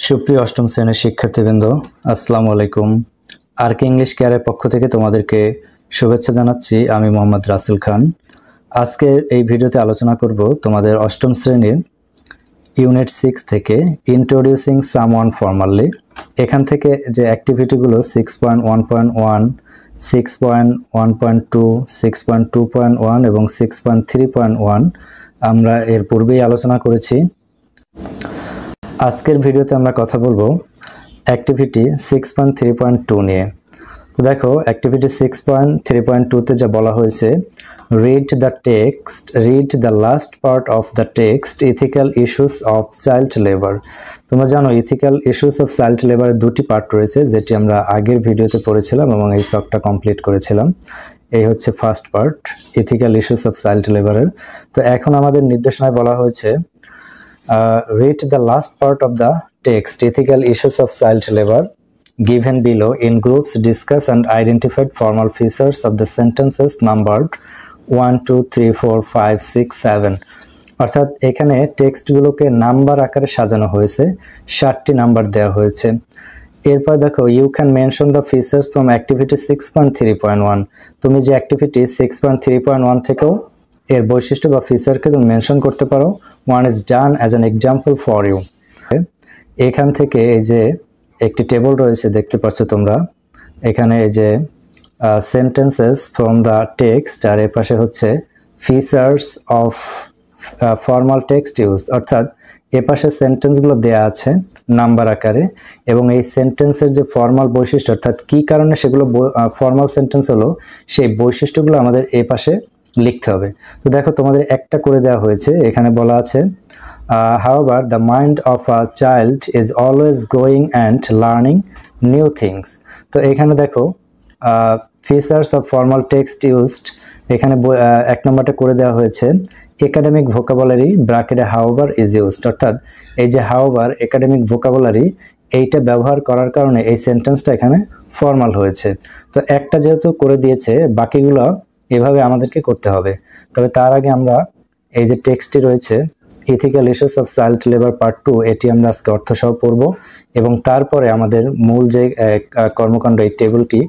সুপ্রিয় অষ্টম শ্রেণীর শিক্ষার্থীবৃন্দ, আসসালামু আলাইকুম। আরকে ইংলিশ কেয়ারের পক্ষ থেকে তোমাদেরকে শুভেচ্ছা জানাচ্ছি। আমি মোহাম্মদ রাসেল খান। আজকে এই ভিডিওতে আলোচনা করব তোমাদের অষ্টম শ্রেণীর ইউনিট 6 থেকে ইন্ট্রোডিউসিং সামওয়ান ফর্মালি। এখান থেকে যে অ্যাক্টিভিটিগুলো 6.1.1, 6.1.2, 6.2.1 এবং 6.3.1 আমরা এর পূর্বেই আলোচনা করেছি। আজকের ভিডিওতে আমরা কথা বলবো অ্যাক্টিভিটি 6.3.2 নিয়ে। তো দেখো, অ্যাক্টিভিটি 6.3.2 তে যা বলা হয়েছে, read the last part of the text, ethical issues of child labour. তোমরা জানো ইথিক্যাল ইস্যুস অফ চাইল্ড লেবারের দুটি পার্ট রয়েছে, যেটি আমরা আগের ভিডিওতে পড়েছিলাম এবং এই শখটা কমপ্লিট করেছিলাম। এই হচ্ছে first part, ethical issues of child লেবারের। তো এখন আমাদের নির্দেশনায় বলা হয়েছে read the last part of the text, ethical issues of child labor, given below in groups, discuss and identify formal features of the sentences numbered 1, 2, 3, 4, 5, 6, 7। অর্থাৎ এখানে টেক্সটগুলোকে number আকারে সাজানো হয়েছে, 7টি নাম্বার দেওয়া হয়েছে। এরপর দেখো, you can mention the features from activity 6.3.1। তুমি যে অ্যাক্টিভিটি 6.3.1 থেকেও এর বৈশিষ্ট্য বা ফিচারকে তুমি মেনশন করতে পারো। One is done as an example for you. এখান থেকে এই যে একটি টেবল রয়েছে, দেখতে পাচ্ছ তোমরা। এখানে এই যে সেন্টেন্সেস ফ্রম দ্য টেক্সট, আর এর পাশে হচ্ছে features of formal text use. অর্থাৎ এ পাশে সেন্টেন্সগুলো দেয়া আছে নাম্বার আকারে, এবং এই সেন্টেন্সের যে ফর্মাল বৈশিষ্ট্য, অর্থাৎ কী কারণে সেগুলো ফর্মাল সেন্টেন্স হলো, সেই বৈশিষ্ট্যগুলো আমাদের এ পাশে লিখতে হবে। তো দেখো, তোমাদের একটা করে দেওয়া হয়েছে। এখানে বলা আছে, however the mind of a child is always going and learning new things। তো এখানে দেখো, features of formal text used, এখানে এক নম্বরটা করে দেওয়া হয়েছে একাডেমিক ভোকাবুলারি ব্র্যাকেটে however is used। অর্থাৎ এই যে however একাডেমিক ভোকাবুলারি, এইটা ব্যবহার করার কারণে এই সেন্টেন্সটা এখানে ফর্মাল হয়েছে। তো একটা যেহেতু করে দিয়েছে, বাকিগুলো এভাবে আমাদেরকে করতে হবে। তবে তার আগে আমরা এই যে টেক্সটটি রয়েছে ethical issues of child labour part 2, এটি আমরা আজকে অর্থসহ পড়ব, এবং তারপরে আমাদের মূল যে কর্মকাণ্ড, এই টেবিলটি,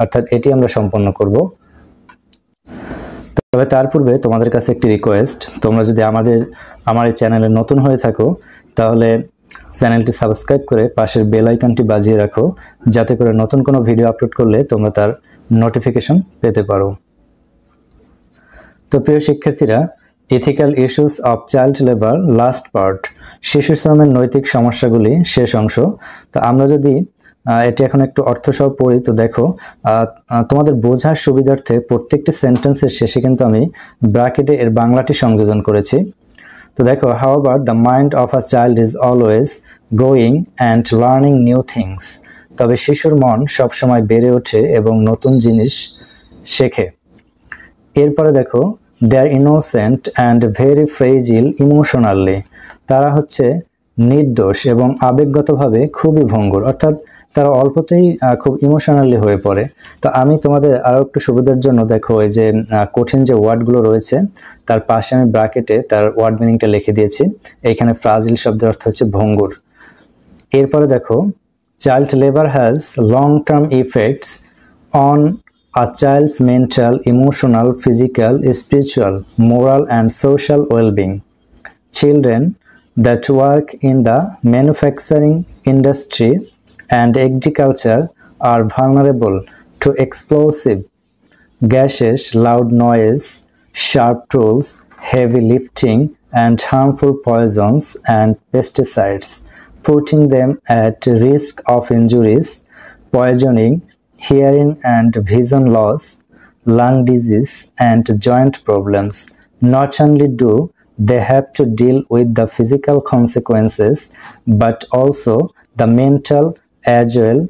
অর্থাৎ এটি আমরা সম্পন্ন করব। তবে তার পূর্বে তোমাদের কাছে একটি রিকোয়েস্ট, তোমরা যদি আমার এই চ্যানেলে নতুন হয়ে থাকো, তাহলে চ্যানেলটি সাবস্ক্রাইব করে পাশের বেল আইকনটি বাজিয়ে রাখো, যাতে করে নতুন কোনো ভিডিও আপলোড করলে তোমরা তার নোটিফিকেশন পেতে পারো। তো প্রিয় শিক্ষার্থীরা, ethical issues of child labour last part, শিশু শ্রমের নৈতিক সমস্যাগুলি, শেষ অংশ। তো আমরা যদি এটি এখন একটু অর্থসহ পড়ি, তো দেখো, তোমাদের বোঝার সুবিধার্থে প্রত্যেকটি সেন্টেন্সের শেষে কিন্তু আমি ব্র্যাকেটে এর বাংলাটি সংযোজন করেছি। তো দেখো, however the mind of a child is always growing and learning new things। তবে শিশুর মন সবসময় বেড়ে ওঠে এবং নতুন জিনিস শেখে। এরপরে দেখো, দে are innocent and very fragile emotionally. তারা হচ্ছে নির্দোষ এবং আবেগগতভাবে খুবই ভঙ্গুর। অর্থাৎ তারা অল্পতেই খুব ইমোশনালি হয়ে পড়ে। তো আমি তোমাদের আরও একটু সুবিধার জন্য দেখো, এই যে কঠিন যে ওয়ার্ডগুলো রয়েছে তার পাশে আমি ব্র্যাকেটে তার ওয়ার্ড মিনিংটা লিখে দিয়েছি। এইখানে ফ্রাজিল শব্দের অর্থ হচ্ছে ভঙ্গুর। এরপরে দেখো, child labour has long term effects on a child's mental, emotional, physical, spiritual, moral and social well-being. Children that work in the manufacturing industry and agriculture are vulnerable to explosive gases, loud noise, sharp tools, heavy lifting and harmful poisons and pesticides, putting them at risk of injuries, poisoning, hearing and vision loss, lung disease and joint problems. Not only do they have to deal with the physical consequences, but also the mental as well,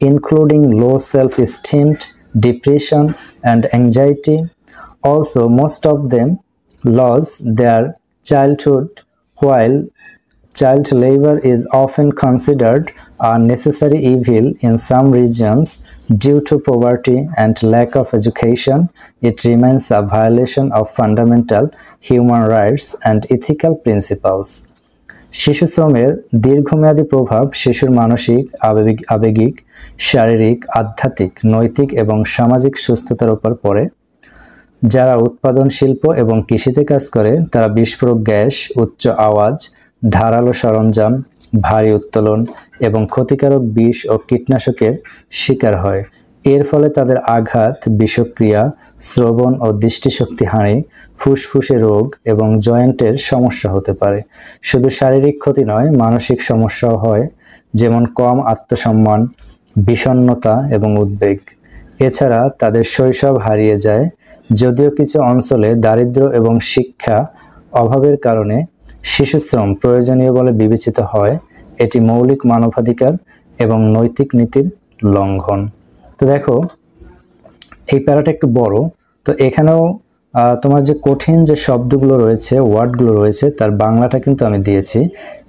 including low self-esteem, depression and anxiety. Also, most of them lose their childhood, while child labor is often considered a necessary evil in some regions due to poverty and lack of education. It remains a violation of fundamental human rights and ethical principles. শিশু শ্রমের দীর্ঘমেয়াদী প্রভাব শিশুর মানসিক, আবেগিক, শারীরিক, আধ্যাত্মিক, নৈতিক এবং সামাজিক সুস্থতার উপর পড়ে। যারা উৎপাদন শিল্প এবং কৃষিতে কাজ করে তারা বিস্ফোরক গ্যাস, উচ্চ আওয়াজ, ধারালো সরঞ্জাম, ভারী উত্তোলন এবং ক্ষতিকারক বিষ ও কীটনাশকের শিকার হয়। এর ফলে তাদের আঘাত, বিষক্রিয়া, শ্রবণ ও দৃষ্টিশক্তি হানি, ফুসফুসে রোগ এবং জয়েন্টের সমস্যা হতে পারে। শুধু শারীরিক ক্ষতি নয়, মানসিক সমস্যাও হয়, যেমন কম আত্মসম্মান, বিষণ্ণতা এবং উদ্বেগ। এছাড়া তাদের শৈশব হারিয়ে যায়। যদিও কিছু অঞ্চলে দারিদ্র্য এবং শিক্ষা অভাবের কারণে শিশুশ্রম প্রয়োজনীয় বলে বিবেচিত হয়, এটি মৌলিক মানবাধিকার এবং নৈতিক নীতির লঙ্ঘন। তো দেখো এই প্যারাটা একটু বড়, তো এখানেও তোমার যে কঠিন যে শব্দগুলো রয়েছে, ওয়ার্ডগুলো রয়েছে, তার বাংলাটা কিন্তু আমি দিয়েছি।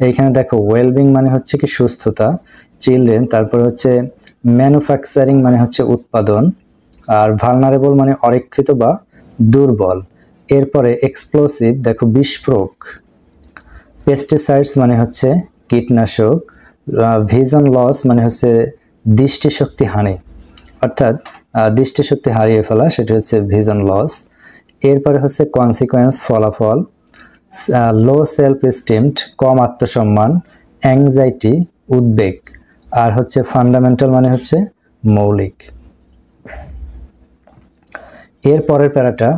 এইখানে দেখো ওয়েলবিং মানে হচ্ছে কি সুস্থতা, চিলড্রেন, তারপর হচ্ছে ম্যানুফ্যাকচারিং মানে হচ্ছে উৎপাদন, আর ভালনারেবল মানে অরক্ষিত বা দুর্বল। এরপরে এক্সপ্লোসিভ, দেখো বিস্ফোরক। পেস্টিসাইডস মানে হচ্ছে কীটনাশক। ভিজন লস মানে হচ্ছে দৃষ্টিশক্তি হানি, অর্থাৎ দৃষ্টিশক্তি হারিয়ে ফেলা, সেটা হচ্ছে ভিজন লস। এরপরে হচ্ছে কনসিকোয়েন্স, ফলাফল। লো সেলফ এস্টিম, কম আত্মসম্মান। অ্যাংজাইটি, উদ্বেগ। আর হচ্ছে ফান্ডামেন্টাল মানে হচ্ছে মৌলিক। এর পরের প্যারাটা,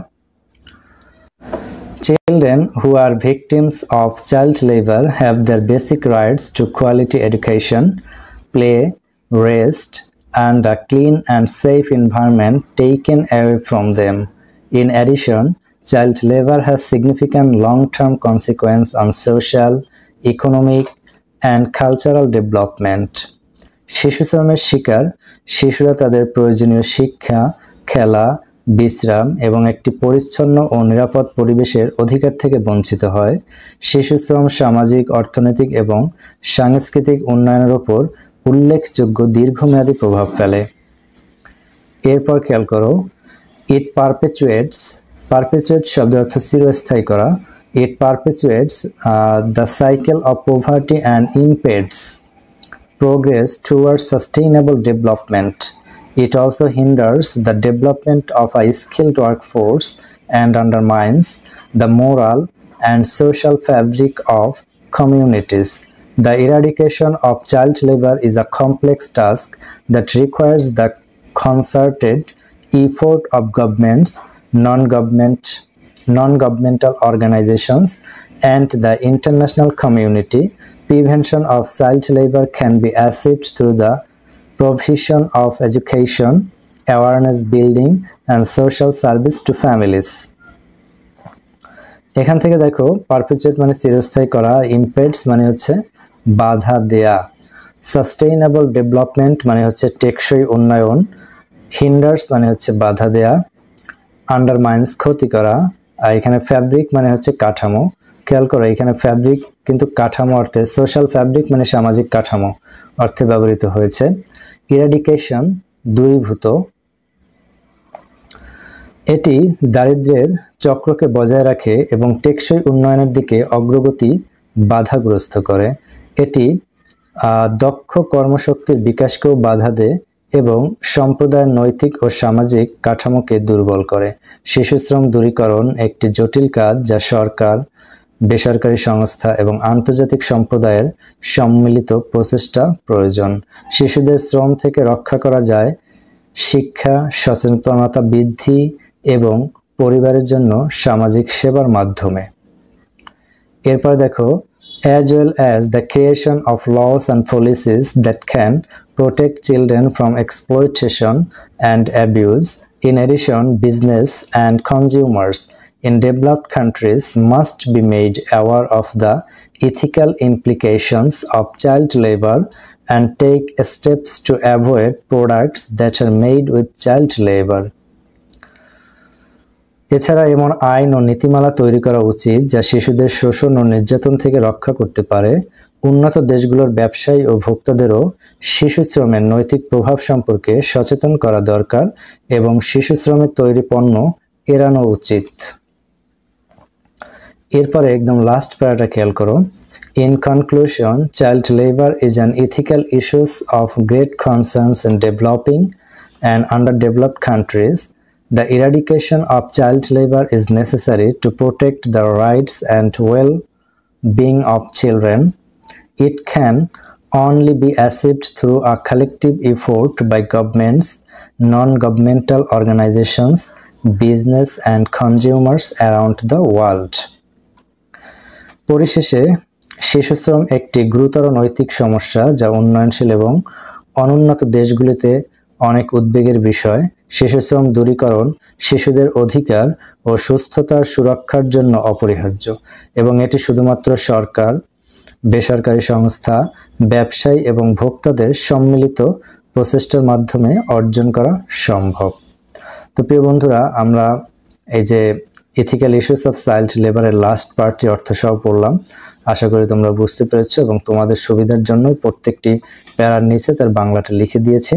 children who are victims of child labor have their basic rights to quality education, play, rest, and a clean and safe environment taken away from them. In addition, child labor has significant long-term consequences on social, economic, and cultural development. শিশু শ্রমের শিকার শিশুরা তাদের প্রয়োজনীয় শিক্ষা, খেলা, বিশ্রাম এবং একটি পরিচ্ছন্ন ও নিরাপদ পরিবেশের অধিকার থেকে বঞ্চিত হয়। শিশু শ্রম সামাজিক, অর্থনৈতিক এবং সাংস্কৃতিক উন্নয়নের উপর উল্লেখযোগ্য দীর্ঘমেয়াদী প্রভাব ফেলে। এরপর খেয়াল করো, ইট পারপেচুয়েটস, পারপেচুয়েট শব্দের অর্থ চিরস্থায়ী করা। It perpetuates the cycle of poverty and impedes progress towards sustainable development. It also hinders the development of a skilled workforce and undermines the moral and social fabric of communities. The eradication of child labor is a complex task that requires the concerted effort of governments, non-governmental organizations, and the international community. Prevention of child labor can be achieved through the provision of education, awareness building, and social service to families. এখান থেকে দেখো পারপেচুয়েট মানে চিরস্থায়ী করা, ইম্পেডস মানে হচ্ছে বাধা দেয়া, সাস্টেইনেবল ডেভেলপমেন্ট মানে হচ্ছে টেকসই উন্নয়ন, হিন্ডার্স মানে হচ্ছে বাধা দেয়া, আন্ডারমাইন্স ক্ষতি করা, আর এখানে ফ্যাব্রিক মানে হচ্ছে কাঠামো। খেয়াল করো এখানে ফ্যাব্রিক কিন্তু কাঠামো অর্থে, সোশ্যাল ফ্যাব্রিক মানে সামাজিক কাঠামো অর্থে ব্যবহৃত হয়েছে। ইরাডিকেশন দূরীভূত, এটি দারিদ্র্যের চক্রকে বজায় রাখে এবং টেকসই উন্নয়নের দিকে অগ্রগতি বাধাগ্রস্ত করে। এটি দক্ষ কর্মশক্তির বিকাশকেও বাধা দেয় এবং সম্প্রদায়ের নৈতিক ও সামাজিক কাঠামোকে দুর্বল করে। শিশুশ্রম দূরীকরণ একটি জটিল কাজ যা সরকার, বেসরকারি সংস্থা এবং আন্তর্জাতিক সম্প্রদায়ের সম্মিলিত প্রচেষ্টা প্রয়োজন। শিশুদের শ্রম থেকে রক্ষা করা যায় শিক্ষা, সচেতনতা বৃদ্ধি এবং পরিবারের জন্য সামাজিক সেবার মাধ্যমে। এরপর দেখো, as well as the creation of laws and policies that can protect children from exploitation and abuse. In addition, business and consumers in developed countries must be made aware of the ethical implications of child labor and take steps to avoid products that are made with child labor. এছাড়া এমন আইন ও নীতিমালা তৈরি করা উচিত যা শিশুদের শোষণ ও নির্যাতন থেকে রক্ষা করতে পারে। উন্নত দেশগুলোর ব্যবসায়ী ও ভোক্তাদেরও শিশু শ্রমের নৈতিক প্রভাব সম্পর্কে সচেতন করা দরকার এবং শিশু শ্রমের তৈরি পণ্য এড়ানো উচিত। এরপরে একদম লাস্ট প্যারাটা খেয়াল করো, In conclusion, child labor is an ethical issue of great concern in developing and underdeveloped countries. The eradication of child labor is necessary to protect the rights and well-being of children. It can only be achieved through a collective effort by governments, non-governmental organizations, business and consumers around the world. পরিশেষে শিশুশ্রম একটি গুরুতর নৈতিক সমস্যা যা উন্নয়নশীল এবং অনুন্নত দেশগুলিতে অনেক উদ্বেগের বিষয়। শিশুশ্রম দূরীকরণ শিশুদের অধিকার ও সুস্থতার সুরক্ষার জন্য অপরিহার্য এবং এটি শুধুমাত্র সরকার, বেসরকারি সংস্থা, ব্যবসায়ী এবং ভোক্তাদের সম্মিলিত প্রচেষ্টার মাধ্যমে অর্জন করা সম্ভব। তো প্রিয় বন্ধুরা, আমরা এই যে ইথিক্যাল ইস্যুস অফ চাইল্ড লেবারের লাস্ট পার্টটি অর্থসহ পড়লাম। আশা করি তোমরা বুঝতে পেরেছো এবং তোমাদের সুবিধার জন্য প্রত্যেকটি প্যারার নিচে তার বাংলাটা লিখে দিয়েছি।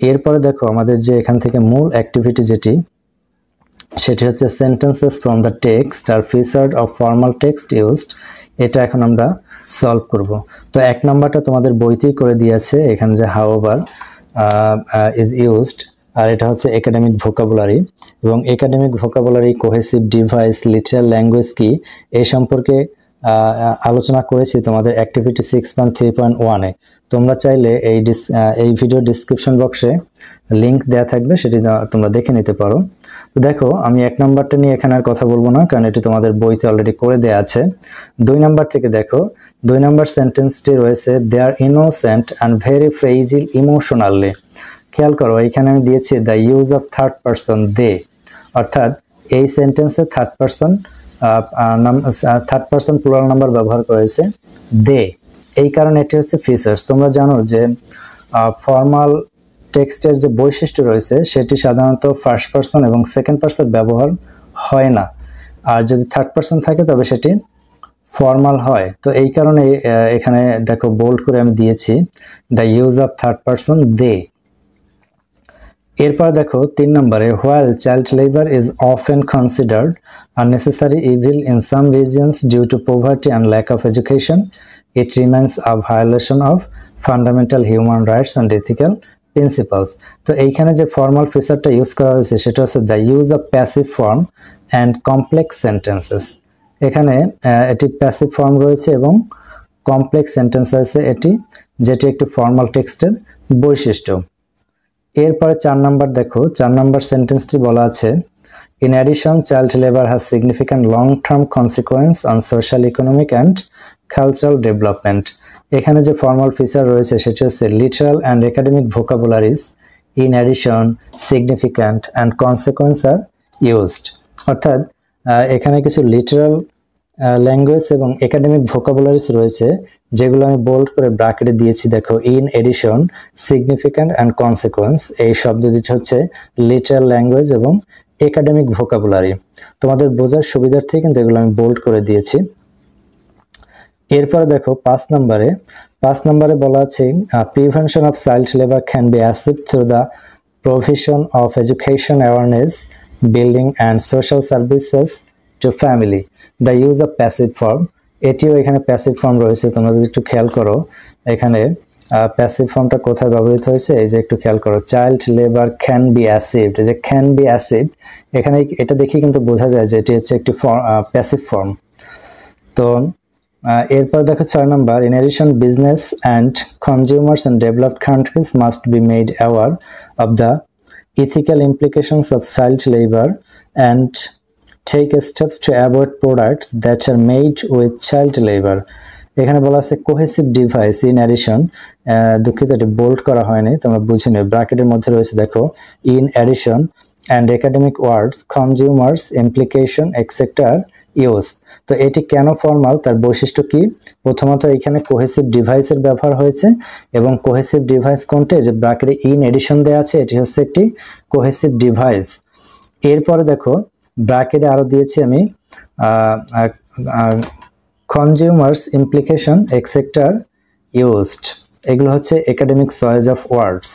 এরপরে দেখো আমাদের যে এখান থেকে মূল অ্যাক্টিভিটি যেটি, সেটি হচ্ছে সেন্টেন্সেস ফ্রম দ্য টেক্সট আর featured of formal text used. এটা এখন আমরা সলভ করব। তো 1 নাম্বারটা তোমাদের বইতেই করে দিয়েছে, এখানে যে হাউএভার ইজ ইউজড, আর এটা হচ্ছে একাডেমিক ভোকাবুলারি এবং academic vocabulary, cohesive device, literal language কি এই সম্পর্কে আলোচনা করেছি তোমাদের অ্যাক্টিভিটি 6.3.1-এ। তোমরা চাইলে এই ভিডিও ডিসক্রিপশন বক্সে লিংক দেওয়া থাকবে, সেটি তোমরা দেখে নিতে পারো। তো দেখো আমি 1 নাম্বারটা নিয়ে এখানে আর কথা বলবো না, কারণ এটি তোমাদের বইতে অলরেডি করে দেওয়া আছে। 2 নাম্বার থেকে দেখো, 2 নাম্বার সেন্টেন্সটি রয়েছে they are innocent and very fragile emotionally. খেয়াল করো এখানে আমি দিয়েছি the use of third person they, অর্থাৎ এই সেন্টেন্সে থার্ড পারসন প্লুরাল নাম্বার ব্যবহার করেছে দে, এই কারণে এটি হচ্ছে ফিচার্স। তোমরা জানো যে ফর্মাল টেক্সটের যে বৈশিষ্ট্য রয়েছে সেটি সাধারণত ফার্স্ট পারসন এবং সেকেন্ড পারসন ব্যবহার হয় না, আর যদি থার্ড পারসন থাকে তবে সেটি ফর্মাল হয়। তো এই কারণে এখানে দেখো বোল্ড করে আমি দিয়েছি the use of third person they. এরপর দেখো 3 নম্বরে, while child labor is often considered a necessary evil in some regions due to poverty and lack of education, it remains a violation of fundamental human rights and ethical principles. তো এইখানে যে formal ফিচারটা use করা হয়েছে সেটা হচ্ছে the use of passive form and complex sentences. এখানে এটি passive form রয়েছে এবং কমপ্লেক্স সেন্টেন্স আছে এটি, যেটি একটি ফর্মাল টেক্সটের বৈশিষ্ট্য। এরপরে 4 নাম্বার দেখো, 4 নাম্বার সেন্টেন্সটি বলা আছে in addition child labour has significant long term consequence on social, economic and cultural development. এখানে যে ফর্মাল ফিচার রয়েছে সেটি হচ্ছে literal and academic vocabularies in addition, significant and consequence আর ইউজড, অর্থাৎ এখানে কিছু লিটারাল ল্যাঙ্গুয়েজ এবং একাডেমিক ভোকাবুলারিজ রয়েছে যেগুলো আমি বোল্ড করে ব্র্যাকেটে দিয়েছি। দেখো in addition, significant and consequence, এই শব্দ দুটি হচ্ছে লিটারাল ল্যাঙ্গুয়েজ এবং একাডেমিক ভোকাবুলারি। তোমাদের বোঝার সুবিধার্থে কিন্তু এগুলো আমি বোল্ড করে দিয়েছি। এরপরে দেখো 5 নম্বরে বলা আছে prevention of child labour can be achieved through the provision of education, awareness building and social services to family. The use of passive form, এটিও এখানে প্যাসিভ ফর্ম রয়েছে। তোমরা যদি একটু খেয়াল করো এখানে প্যাসিভ ফর্মটা কোথায় ব্যবহৃত হয়েছে, এই যে একটু খেয়াল করো, child labour can be achieved, এই যে ক্যান বি অ্যাচিভড, এখানে এটা দেখে কিন্তু বোঝা যায় যে এটি হচ্ছে একটি প্যাসিভ ফর্ম। তো এরপর দেখো 6 number, in addition business and consumers in developed countries must be made aware of the ethical implications of child labor and take steps to avoid products that are made with child labor. এখানে বলা আছে cohesive device in addition, দুঃখিত এটি bold করা হয়নি, তোমরা বুঝে নিও, ব্র্যাকেটের মধ্যে রয়েছে দেখো in addition and academic words, consumers, implication etcetera use. তো এটি কেন ফর্মাল, তার বৈশিষ্ট্য কি? প্রথমত এখানে কোহেসিভ ডিভাইসের ব্যবহার হয়েছে এবং কোহেসিভ ডিভাইস কোনটি, যে ব্র্যাকেটে ইন এডিশন দেওয়া আছে এটি হচ্ছে একটি কোহেসিভ ডিভাইস। এরপরে দেখো ব্র্যাকেটে আরো দিয়েছি আমি কনজিউমার্স, ইমপ্লিকেশন এক্সেট্রা ইউজড, এগুলো হচ্ছে একাডেমিক চয়েস অফ ওয়ার্ডস।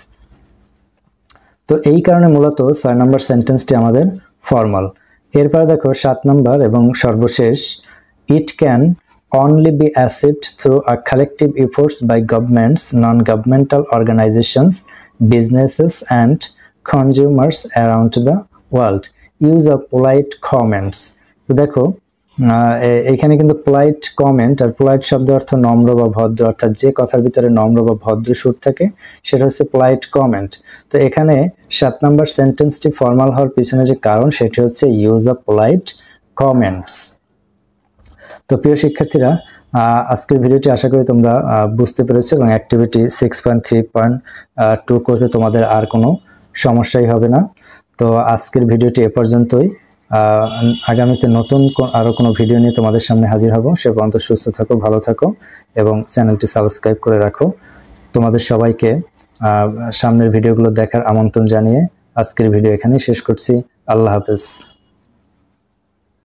তো এই কারণে মূলত 6 নম্বর সেন্টেন্সটি আমাদের ফর্মাল। এরপরে দেখো 7 নম্বর এবং সর্বশেষ, it can only be achieved through a collective efforts by governments, non-governmental organizations, businesses, and consumers around the world. Use of polite comments. তো দেখো এখানে কিন্তু পোলাইট কমেন্ট আর পোলাইট শব্দের অর্থ নম্র বা ভদ্র, অর্থাৎ যে কথার ভিতরে নম্র বা ভদ্র সুর থাকে সেটা হচ্ছে পোলাইট কমেন্ট। তো এখানে 7 নম্বর সেন্টেন্সটি ফর্মাল হওয়ার পিছনে যে কারণ সেটি হচ্ছে ইউজ অফ পোলাইট কমেন্টস। তো প্রিয় শিক্ষার্থীরা, আজকের ভিডিওটি আশা করি তোমরা বুঝতে পেরেছো এবং অ্যাক্টিভিটি 6.3.2 করতে তোমাদের আর কোনো সমস্যাই হবে না। তো আজকের ভিডিওটি এ পর্যন্তই। আগামীতে নতুন আরো কোনো ভিডিও নিয়ে তোমাদের সামনে হাজির হব। সে পর্যন্ত সুস্থ থাকো, ভালো থাকো এবং চ্যানেলটি সাবস্ক্রাইব করে রাখো। তোমাদের সবাইকে সামনের ভিডিওগুলো দেখার আমন্ত্রণ জানিয়ে আজকের ভিডিও এখানেই শেষ করছি। আল্লাহ হাফেজ।